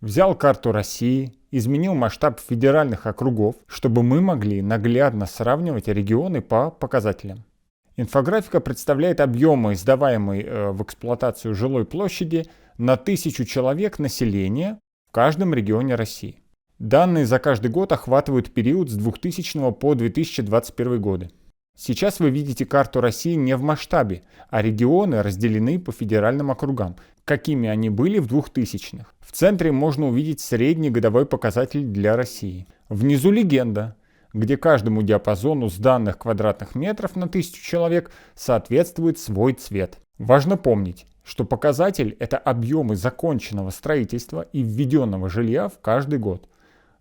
Взял карту России, изменил масштаб федеральных округов, чтобы мы могли наглядно сравнивать регионы по показателям. Инфографика представляет объемы сдаваемой в эксплуатацию жилой площади на 1000 человек населения в каждом регионе России. Данные за каждый год охватывают период с 2000 по 2021 годы. Сейчас вы видите карту России не в масштабе, а регионы разделены по федеральным округам, какими они были в 2000-х. В центре можно увидеть средний годовой показатель для России. Внизу легенда, где каждому диапазону с данных квадратных метров на 1000 человек соответствует свой цвет. Важно помнить, что показатель – это объемы законченного строительства и введенного жилья в каждый год.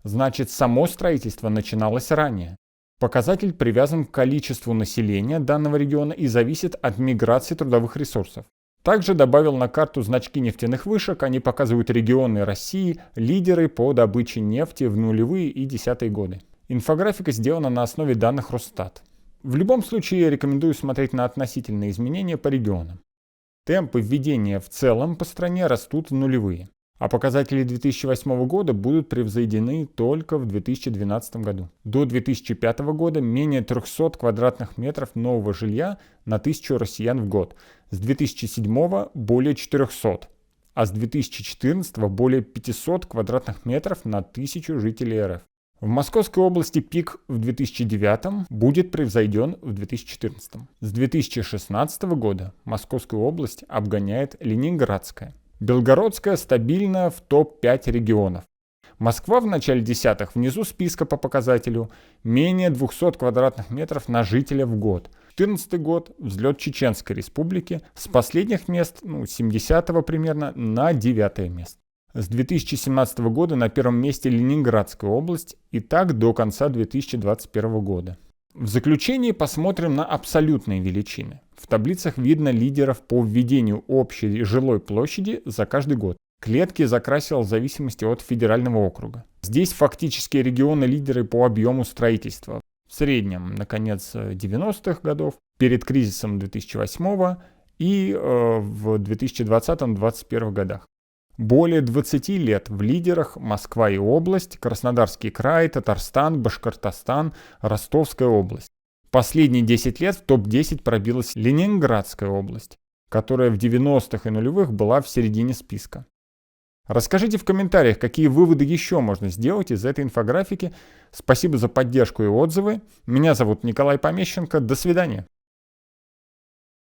Значит, само строительство начиналось ранее. Показатель привязан к количеству населения данного региона и зависит от миграции трудовых ресурсов. Также добавил на карту значки нефтяных вышек, они показывают регионы России, лидеры по добыче нефти в нулевые и десятые годы. Инфографика сделана на основе данных Росстат. В любом случае я рекомендую смотреть на относительные изменения по регионам. Темпы введения в целом по стране растут в нулевые, а показатели 2008 года будут превзойдены только в 2012 году. До 2005 года менее 300 квадратных метров нового жилья на 1000 россиян в год, с 2007 более 400, а с 2014 более 500 квадратных метров на 1000 жителей РФ. В Московской области пик в 2009 будет превзойден в 2014. С 2016 года Московскую область обгоняет Ленинградская. Белгородская стабильно в топ-5 регионов. Москва в начале десятых внизу списка по показателю менее 200 квадратных метров на жителя в год. 2014 год взлет Чеченской республики с последних мест, 70-го примерно, на 9-е место. С 2017 года на первом месте Ленинградская область и так до конца 2021 года. В заключении посмотрим на абсолютные величины. В таблицах видно лидеров по введению общей жилой площади за каждый год. Клетки закрасил в зависимости от федерального округа. Здесь фактически регионы-лидеры по объему строительства. В среднем на конец 90-х годов, перед кризисом 2008 и в 2020-2021 годах. Более 20 лет в лидерах Москва и область, Краснодарский край, Татарстан, Башкортостан, Ростовская область. Последние 10 лет в топ-10 пробилась Ленинградская область, которая в 90-х и нулевых была в середине списка. Расскажите в комментариях, какие выводы еще можно сделать из этой инфографики. Спасибо за поддержку и отзывы. Меня зовут Николай Помещенко. До свидания.